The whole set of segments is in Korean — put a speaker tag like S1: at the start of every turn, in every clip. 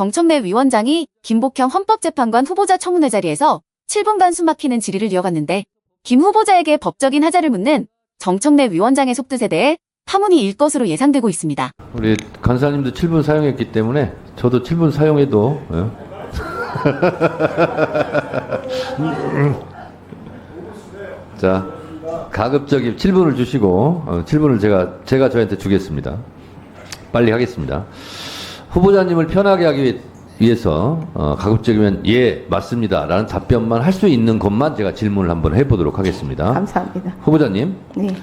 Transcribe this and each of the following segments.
S1: 정청래 위원장이 김복형 헌법재판관 후보자 청문회 자리에서 7분간 숨막히는 질의를 이어갔는데 김 후보자에게 법적인 하자를 묻는 정청래 위원장의 속뜻에 대해 파문이 일 것으로 예상되고 있습니다.
S2: 우리 간사님도 7분 사용했기 때문에 저도 7분 사용해도 자, 가급적이 7분을 주시고 7분을 제가 저한테 주겠습니다. 빨리 하겠습니다. 후보자님을 편하게 하기 위해서 가급적이면 예 맞습니다 라는 답변만 할 수 있는 것만 제가 질문을 한번 해보도록 하겠습니다.
S3: 감사합니다.
S2: 후보자님,
S3: 네,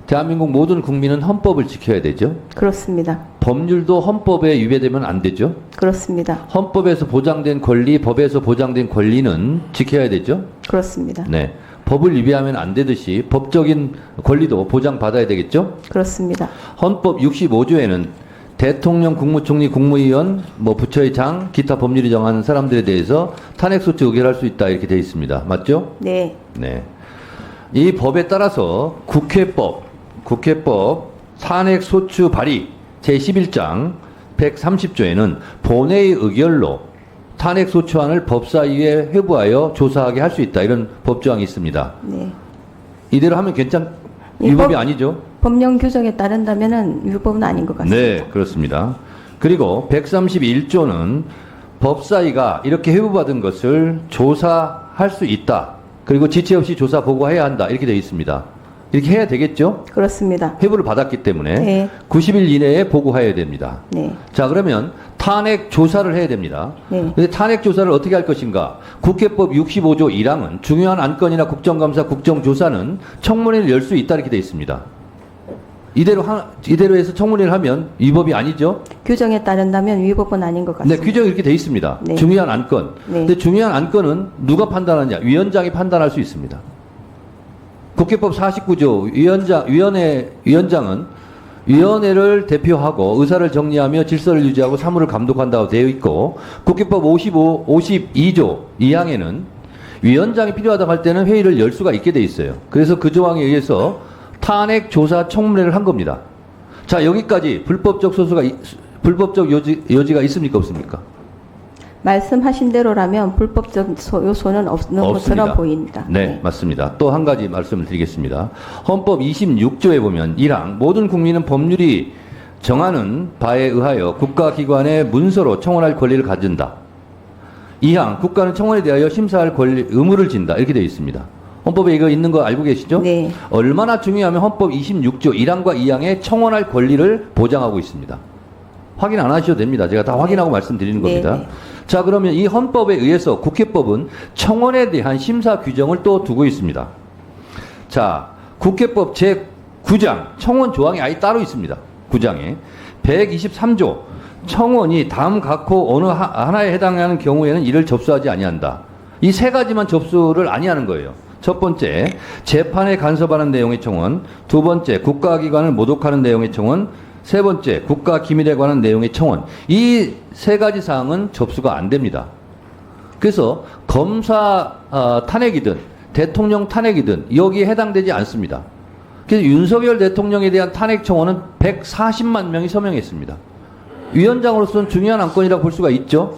S2: 대한민국 모든 국민은 헌법을 지켜야 되죠.
S3: 그렇습니다.
S2: 법률도 헌법에 위배되면 안 되죠.
S3: 그렇습니다.
S2: 헌법에서 보장된 권리, 법에서 보장된 권리는 지켜야 되죠.
S3: 그렇습니다.
S2: 네, 법을 위배하면 안 되듯이 법적인 권리도 보장받아야 되겠죠.
S3: 그렇습니다.
S2: 헌법 65조에는 대통령, 국무총리, 국무위원, 부처의 장, 기타 법률이 정하는 사람들에 대해서 탄핵소추 의결할 수 있다 이렇게 되어 있습니다. 맞죠?
S3: 네,
S2: 네. 이 법에 따라서 국회법 탄핵소추 발의 제11장 130조에는 본회의 의결로 탄핵소추안을 법사위에 회부하여 조사하게 할 수 있다 이런 법조항이 있습니다.
S3: 네.
S2: 이대로 하면 위법이 아니죠?
S3: 법령 규정에 따른다면은 위법은 아닌 것 같습니다.
S2: 네, 그렇습니다. 그리고 131조는 법사위가 이렇게 회부받은 것을 조사할 수 있다. 그리고 지체 없이 조사 보고해야 한다. 이렇게 되어 있습니다. 이렇게 해야 되겠죠?
S3: 그렇습니다.
S2: 회부를 받았기 때문에
S3: 네.
S2: 90일 이내에 보고해야 됩니다.
S3: 네,
S2: 자, 그러면 탄핵 조사를 해야 됩니다.
S3: 네.
S2: 근데 탄핵 조사를 어떻게 할 것인가? 국회법 65조 1항은 중요한 안건이나 국정감사, 국정조사는 청문회를 열 수 있다 이렇게 되어 있습니다. 이대로 해서 청문회를 하면 위법이 아니죠?
S3: 규정에 따른다면 위법은 아닌 것
S2: 네,
S3: 같습니다.
S2: 규정이 이렇게 되어 있습니다.
S3: 네.
S2: 중요한 안건.
S3: 네.
S2: 근데 중요한 안건은 누가 판단하냐? 위원장이 판단할 수 있습니다. 국회법 49조 위원장은 위원회를 대표하고 의사를 정리하며 질서를 유지하고 사무를 감독한다고 되어 있고 국회법 52조 2항에는 위원장이 필요하다고 할 때는 회의를 열 수가 있게 되어 있어요. 그래서 그 조항에 의해서 탄핵 조사 청문회를 한 겁니다. 자, 여기까지 불법적 여지가 있습니까 없습니까?
S3: 말씀하신 대로라면 불법적 요소는 없는 것처럼 보입니다.
S2: 네, 맞습니다. 또 한 가지 말씀을 드리겠습니다. 헌법 26조에 보면 1항 모든 국민은 법률이 정하는 바에 의하여 국가기관의 문서로 청원할 권리를 가진다. 2항 국가는 청원에 대하여 심사할 의무를 진다. 이렇게 되어 있습니다. 헌법에 이거 있는 거 알고 계시죠?
S3: 네.
S2: 얼마나 중요하면 헌법 26조 1항과 2항에 청원할 권리를 보장하고 있습니다. 확인 안 하셔도 됩니다. 제가 다 확인하고 말씀드리는 겁니다.
S3: 네.
S2: 자, 그러면 이 헌법에 의해서 국회법은 청원에 대한 심사 규정을 또 두고 있습니다. 자, 국회법 제9장 청원 조항이 아예 따로 있습니다. 9장에 123조 청원이 다음 각호 어느 하나에 해당하는 경우에는 이를 접수하지 아니한다. 이 세 가지만 접수를 아니하는 거예요. 첫 번째, 재판에 간섭하는 내용의 청원. 두 번째, 국가기관을 모독하는 내용의 청원. 세 번째, 국가기밀에 관한 내용의 청원. 이 세 가지 사항은 접수가 안 됩니다. 그래서 검사 탄핵이든 대통령 탄핵이든 여기에 해당되지 않습니다. 그래서 윤석열 대통령에 대한 탄핵 청원은 140만 명이 서명했습니다. 위원장으로서는 중요한 안건이라고 볼 수가 있죠.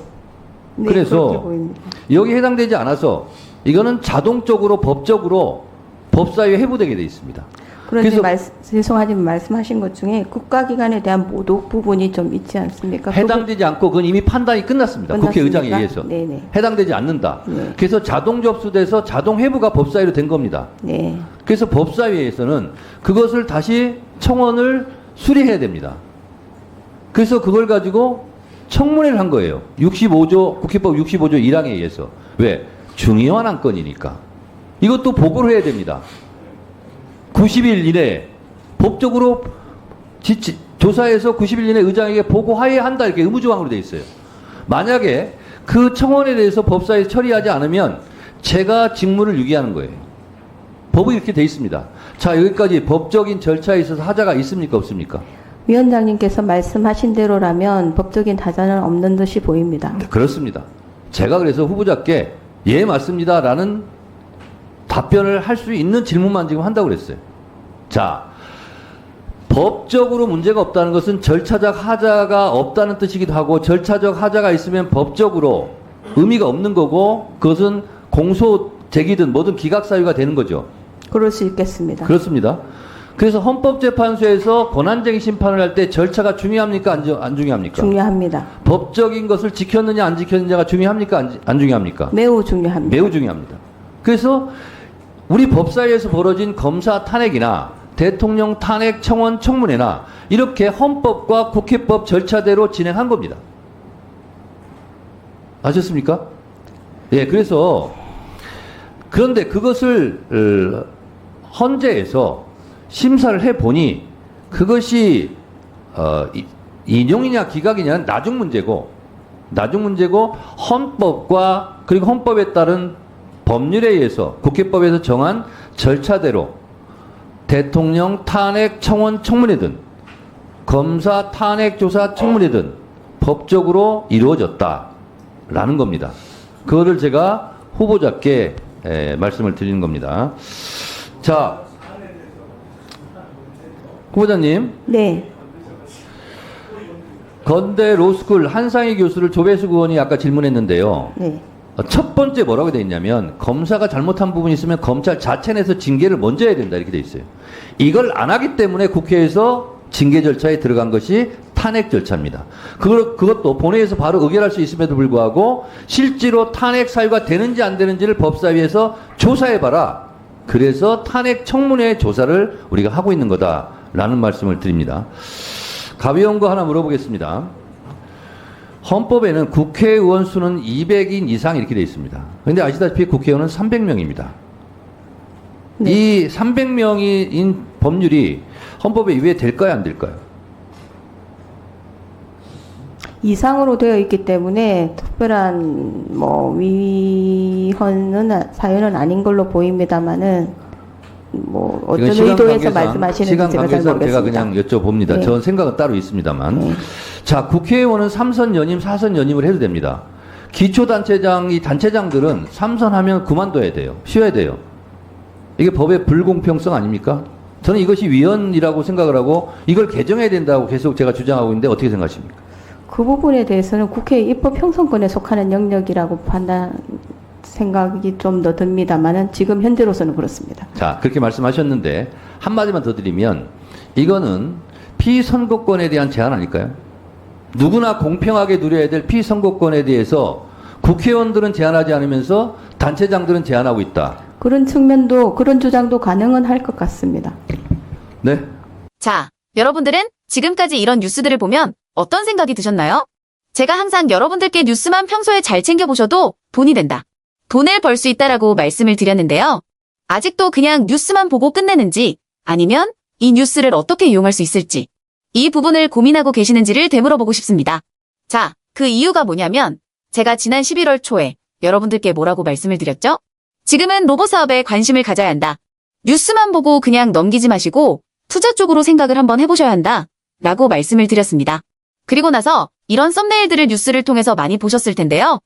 S3: 네,
S2: 그래서
S3: 그렇게 보입니다.
S2: 여기 해당되지 않아서 이거는 자동적으로 법적으로 법사위에 회부되게 돼 있습니다.
S3: 그런데
S2: 그래서
S3: 죄송하지만 말씀하신 것 중에 국가기관에 대한 모독 부분이 좀 있지 않습니까?
S2: 해당되지 않고 그건 이미 판단이 끝났습니다.
S3: 끝났습니까?
S2: 국회의장에 의해서.
S3: 네네.
S2: 해당되지 않는다.
S3: 네.
S2: 그래서 자동 접수돼서 자동 회부가 법사위로 된 겁니다.
S3: 네.
S2: 그래서 법사위에서는 그것을 다시 청원을 수리해야 됩니다. 그래서 그걸 가지고 청문회를 한 거예요. 65조 국회법 65조 1항에 의해서. 왜? 중요한 안건이니까. 이것도 보고를 해야 됩니다. 90일 이내에 법적으로 조사해서 90일 이내에 의장에게 보고해야 한다 이렇게 의무조항으로 되어 있어요. 만약에 그 청원에 대해서 법사위에 처리하지 않으면 제가 직무를 유기하는 거예요. 법이 이렇게 되어 있습니다. 자, 여기까지 법적인 절차에 있어서 하자가 있습니까 없습니까?
S3: 위원장님께서 말씀하신 대로라면 법적인 하자는 없는 듯이 보입니다.
S2: 네, 그렇습니다. 제가 그래서 후보자께 예 맞습니다라는 답변을 할 수 있는 질문만 지금 한다고 그랬어요. 자, 법적으로 문제가 없다는 것은 절차적 하자가 없다는 뜻이기도 하고 절차적 하자가 있으면 법적으로 의미가 없는 거고 그것은 공소 제기든 뭐든 기각 사유가 되는 거죠.
S3: 그럴 수 있겠습니다.
S2: 그렇습니다. 그래서 헌법재판소에서 권한쟁의 심판을 할 때 절차가 중요합니까? 안 중요합니까?
S3: 중요합니다.
S2: 법적인 것을 지켰느냐 안 지켰느냐가 중요합니까? 안 중요합니까?
S3: 매우 중요합니다.
S2: 매우 중요합니다. 그래서 우리 법사위에서 벌어진 검사 탄핵이나 대통령 탄핵 청원 청문회나 이렇게 헌법과 국회법 절차대로 진행한 겁니다. 아셨습니까? 예, 그래서 그런데 그것을 헌재에서 심사를 해보니 그것이 인용이냐 기각이냐는 나중 문제고 헌법과 그리고 헌법에 따른 법률에 의해서 국회법에서 정한 절차대로 대통령 탄핵 청원 청문회든 검사 탄핵 조사 청문회든 법적으로 이루어졌다라는 겁니다. 그거를 제가 후보자께 말씀을 드리는 겁니다. 자, 후보자님.
S3: 네.
S2: 건대 로스쿨 한상희 교수를 조배수 의원이 아까 질문했는데요.
S3: 네.
S2: 첫 번째 뭐라고 되어 있냐면 검사가 잘못한 부분이 있으면 검찰 자체 내에서 징계를 먼저 해야 된다 이렇게 되어 있어요. 이걸 안 하기 때문에 국회에서 징계 절차에 들어간 것이 탄핵 절차입니다. 그것도 본회의에서 바로 의결할 수 있음에도 불구하고 실제로 탄핵 사유가 되는지 안 되는지를 법사위에서 조사해봐라. 그래서 탄핵 청문회 조사를 우리가 하고 있는 거다라는 말씀을 드립니다. 가위원 거 하나 물어보겠습니다. 헌법에는 국회의원 수는 200인 이상 이렇게 되어 있습니다. 그런데 아시다시피 국회의원은 300명입니다.
S3: 네.
S2: 이 300명인 법률이 헌법에 위배될까요, 안 될까요?
S3: 이상으로 되어 있기 때문에 특별한 위헌은 사유는 아닌 걸로 보입니다만은 어떤 의도에서 말씀하시는지
S2: 시간
S3: 제가 잘
S2: 관계상
S3: 모르겠습니다.
S2: 제가 그냥 여쭤봅니다.
S3: 네.
S2: 전 생각은 따로 있습니다만.
S3: 네.
S2: 자, 국회의원은 3선 연임, 4선 연임을 해도 됩니다. 기초단체장, 이 단체장들은 3선하면 그만둬야 돼요. 쉬어야 돼요. 이게 법의 불공평성 아닙니까? 저는 이것이 위헌이라고 생각을 하고 이걸 개정해야 된다고 계속 제가 주장하고 있는데 어떻게 생각하십니까?
S3: 그 부분에 대해서는 국회 입법 형성권에 속하는 영역이라고 생각이 좀 더 듭니다만은 지금 현재로서는 그렇습니다.
S2: 자, 그렇게 말씀하셨는데 한마디만 더 드리면 이거는 피선거권에 대한 제한 아닐까요? 누구나 공평하게 누려야 될 피선거권에 대해서 국회의원들은 제한하지 않으면서 단체장들은 제한하고 있다.
S3: 그런 측면도 그런 주장도 가능은 할 것 같습니다.
S2: 네.
S1: 자, 여러분들은 지금까지 이런 뉴스들을 보면 어떤 생각이 드셨나요? 제가 항상 여러분들께 뉴스만 평소에 잘 챙겨보셔도 돈이 된다. 돈을 벌 수 있다라고 말씀을 드렸는데요. 아직도 그냥 뉴스만 보고 끝내는지 아니면 이 뉴스를 어떻게 이용할 수 있을지 이 부분을 고민하고 계시는지를 되물어보고 싶습니다. 자, 그 이유가 뭐냐면 제가 지난 11월 초에 여러분들께 뭐라고 말씀을 드렸죠? 지금은 로봇 사업에 관심을 가져야 한다. 뉴스만 보고 그냥 넘기지 마시고 투자 쪽으로 생각을 한번 해보셔야 한다. 라고 말씀을 드렸습니다. 그리고 나서 이런 썸네일들을 뉴스를 통해서 많이 보셨을 텐데요.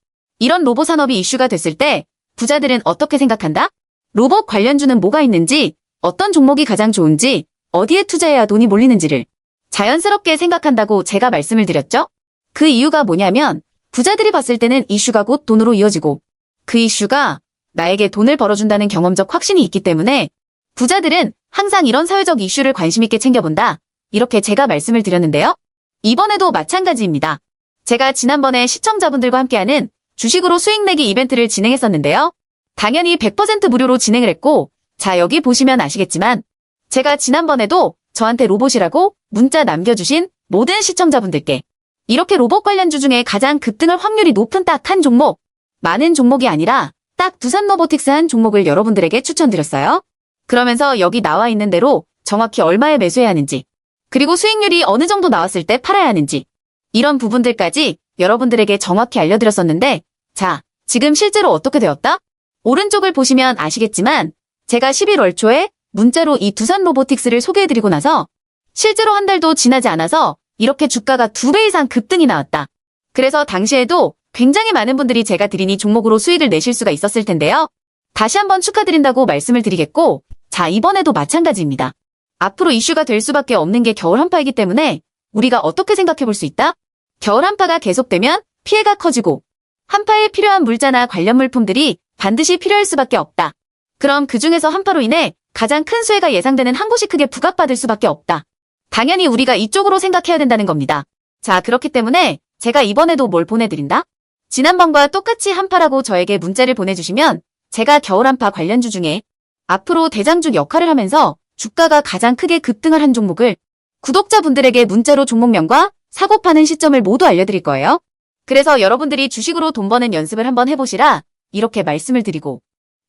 S1: 이런 로봇 산업이 이슈가 됐을 때 부자들은 어떻게 생각한다? 로봇 관련주는 뭐가 있는지, 어떤 종목이 가장 좋은지, 어디에 투자해야 돈이 몰리는지를 자연스럽게 생각한다고 제가 말씀을 드렸죠? 그 이유가 뭐냐면 부자들이 봤을 때는 이슈가 곧 돈으로 이어지고 그 이슈가 나에게 돈을 벌어준다는 경험적 확신이 있기 때문에 부자들은 항상 이런 사회적 이슈를 관심 있게 챙겨본다. 이렇게 제가 말씀을 드렸는데요. 이번에도 마찬가지입니다. 제가 지난번에 시청자분들과 함께하는 주식으로 수익 내기 이벤트를 진행했었는데요. 당연히 100% 무료로 진행을 했고 자 여기 보시면 아시겠지만 제가 지난번에도 저한테 로봇이라고 문자 남겨주신 모든 시청자분들께 이렇게 로봇 관련주 중에 가장 급등할 확률이 높은 딱 한 종목, 많은 종목이 아니라 딱 두산로보틱스 한 종목을 여러분들에게 추천드렸어요. 그러면서 여기 나와 있는 대로 정확히 얼마에 매수해야 하는지 그리고 수익률이 어느 정도 나왔을 때 팔아야 하는지 이런 부분들까지 여러분들에게 정확히 알려드렸었는데 자, 지금 실제로 어떻게 되었다? 오른쪽을 보시면 아시겠지만 제가 11월 초에 문자로 이 두산로보틱스를 소개해드리고 나서 실제로 한 달도 지나지 않아서 이렇게 주가가 2배 이상 급등이 나왔다. 그래서 당시에도 굉장히 많은 분들이 제가 드린 이 종목으로 수익을 내실 수가 있었을 텐데요. 다시 한번 축하드린다고 말씀을 드리겠고 자, 이번에도 마찬가지입니다. 앞으로 이슈가 될 수밖에 없는 게 겨울 한파이기 때문에 우리가 어떻게 생각해 볼 수 있다? 겨울 한파가 계속되면 피해가 커지고 한파에 필요한 물자나 관련 물품들이 반드시 필요할 수밖에 없다. 그럼 그 중에서 한파로 인해 가장 큰 수해가 예상되는 한 곳이 크게 부각받을 수밖에 없다. 당연히 우리가 이쪽으로 생각해야 된다는 겁니다. 자, 그렇기 때문에 제가 이번에도 뭘 보내드린다? 지난번과 똑같이 한파라고 저에게 문자를 보내주시면 제가 겨울 한파 관련주 중에 앞으로 대장주 역할을 하면서 주가가 가장 크게 급등을 한 종목을 구독자분들에게 문자로 종목명과 사고 파는 시점을 모두 알려드릴 거예요. 그래서 여러분들이 주식으로 돈 버는 연습을 한번 해보시라 이렇게 말씀을 드리고,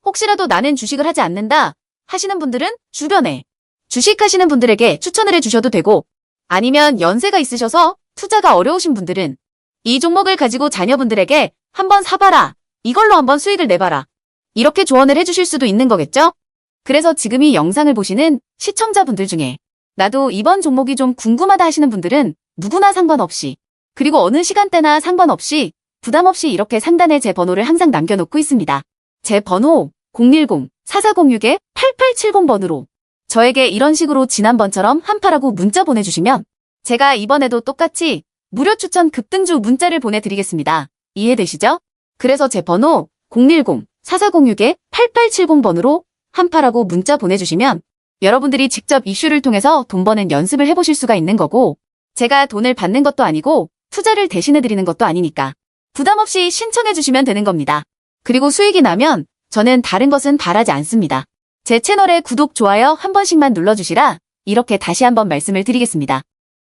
S1: 혹시라도 나는 주식을 하지 않는다 하시는 분들은 주변에 주식하시는 분들에게 추천을 해주셔도 되고, 아니면 연세가 있으셔서 투자가 어려우신 분들은 이 종목을 가지고 자녀분들에게 한번 사봐라, 이걸로 한번 수익을 내봐라, 이렇게 조언을 해주실 수도 있는 거겠죠? 그래서 지금 이 영상을 보시는 시청자분들 중에 나도 이번 종목이 좀 궁금하다 하시는 분들은 누구나 상관없이, 그리고 어느 시간대나 상관없이 부담 없이 이렇게 상단에 제 번호를 항상 남겨놓고 있습니다. 제 번호 010-4406-8870번으로 저에게 이런 식으로 지난번처럼 한파라고 문자 보내주시면 제가 이번에도 똑같이 무료 추천 급등주 문자를 보내드리겠습니다. 이해되시죠? 그래서 제 번호 010-4406-8870번으로 한파라고 문자 보내주시면 여러분들이 직접 이슈를 통해서 돈 버는 연습을 해보실 수가 있는 거고, 제가 돈을 받는 것도 아니고 투자를 대신해드리는 것도 아니니까 부담 없이 신청해주시면 되는 겁니다. 그리고 수익이 나면 저는 다른 것은 바라지 않습니다. 제 채널에 구독, 좋아요 한 번씩만 눌러주시라 이렇게 다시 한번 말씀을 드리겠습니다.